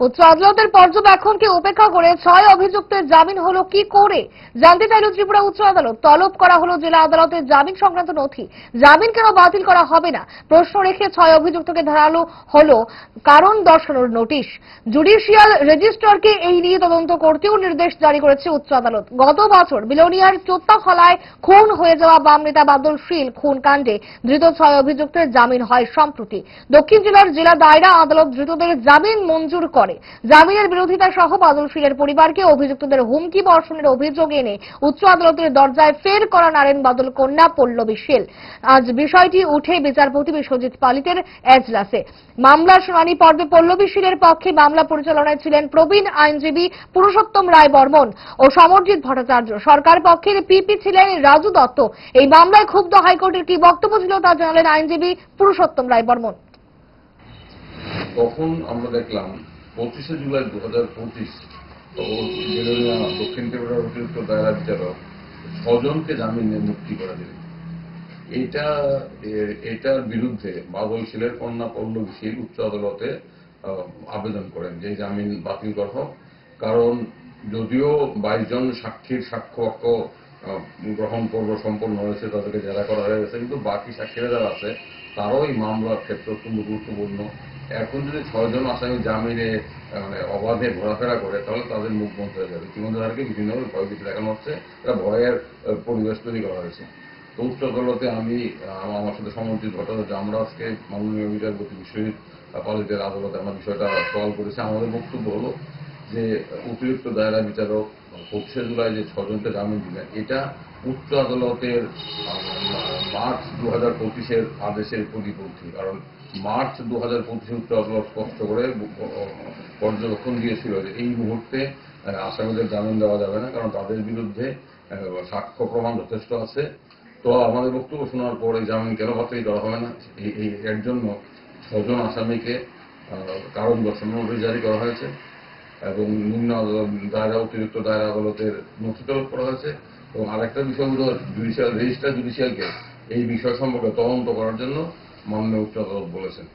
উচ্চ আদালতের পর্যবেক্ষণকে উপেক্ষা করে ৬ অভিযুক্তের জামিন হলো কি করে জানতে চাইল ত্রিপুরা উচ্চ আদালত। তলব করা হলো জেলা আদালতের জামিন সংক্রান্ত নথি। জামিন কেন বাতিল করা হবে না প্রশ্ন রেখে ৬ অভিযুক্তকে ধরানো হলো কারণ দর্শানোর নোটিশ। জুডিশিয়াল রেজিস্ট্রারকে এই নিয়ে তদন্ত করতেও নির্দেশ জারি করেছে উচ্চ আদালত। গত বছর বিলোনিয়ার চোত্তাখলায় খুন হয়ে যাওয়া বাম নেতা বাদল শীল খুন কাণ্ডে ধৃত ৬ অভিযুক্তের জামিন হয় সম্প্রতি। দক্ষিণ জেলার জেলা দায়রা আদালত ধৃতদের জামিন মঞ্জুর করে। জামিনের বিরোধিতা সহ বাদল শীলের পরিবারকে অভিযুক্তদের হুমকি বর্ষণের অভিযোগ এনে উচ্চ আদালতের দরজায় ফের করা নারেন বাদল কন্যা পল্লবী শীল। আজ বিষয়টি উঠে বিচারপতি বিশ্বজিৎ পালিতের এজলাসে। মামলার শুনানি পর্বে পল্লবী শীলের পক্ষে মামলা পরিচালনায় ছিলেন প্রবীণ আইনজীবী পুরুষোত্তম রায় বর্মন ও সমরজিৎ ভট্টাচার্য। সরকার পক্ষের পিপি ছিলেন রাজু দত্ত। এই মামলায় ক্ষুব্ধ হাইকোর্টের কি বক্তব্য ছিল তা জানালেন আইনজীবী পুরুষোত্তম রায় বর্মন। তখন আমরা দেখলাম 25শে জুলাই 2025 দক্ষিণ ত্রিপুরার অতিরিক্ত দায়রা বিচারক ৬ জনকে জামিনে মুক্তি করে দিলেন। এটার বিরুদ্ধে বাদল শীলের কন্যা পল্লবী শীল উচ্চ আদালতে আবেদন করেন যে জামিন বাতিল করা হোক। কারণ যদিও 22 জন সাক্ষীর সাক্ষ্য গ্রহণ পর্ব সম্পন্ন হয়েছে, তাদেরকে জেরা করা হয়ে গেছে, কিন্তু বাকি সাক্ষীরা যারা আছে তারাও এই মামলার ক্ষেত্রে অত্যন্ত গুরুত্বপূর্ণ। এখন যদি ৬ জন আসামি জামিনে অবাধে ঘোরাফেরা করে তাহলে তাদের মুখ বন্ধ হয়ে যাবে। ইতিমধ্যে তাদেরকে বিভিন্নভাবে ভয়ভীতি দেখানো হচ্ছে, এটা ভয়ের পরিবেশ তৈরি করা হয়েছে। তো উচ্চ আদালতে আমি আমার সাথে সমরজিৎ ভট্টাচার্য আমরা আজকে মাননীয় বিচারপতি বিশ্বজিৎ পালিতের আদালতে আমরা বিষয়টা সওয়াল করেছি। আমাদের বক্তব্য হলো যে অতিরিক্ত দায়রা বিচারক 25শে জুলাই যে ৬ জনকে জামিন দিলেন, এটা উচ্চ আদালতের মার্চ 2025-এর আদেশের পরিপন্থী। কারণ মার্চ 2025 উচ্চ আদালত স্পষ্ট করে পর্যবেক্ষণ দিয়েছিল যে এই মুহূর্তে আসামিদের জামিন দেওয়া যাবে না, কারণ তাদের বিরুদ্ধে সাক্ষ্য প্রমাণ যথেষ্ট আছে। তো আমাদের বক্তব্য শোনার পর এই জামিন কেন বাতিল করা হবে না, এর জন্য ৬ জন আসামিকে কারণ দর্শানোর নোটিশ জারি করা হয়েছে এবং নিম্ন দায়রা অতিরিক্ত দায়রা আদালতের নথি তলব করা হয়েছে। এবং আরেকটা বিষয় হল রেজিস্ট্রার জুডিশিয়ালকে এই বিষয় সম্পর্কে তদন্ত করার জন্য মাননীয় উচ্চ আদালত বলেছেন।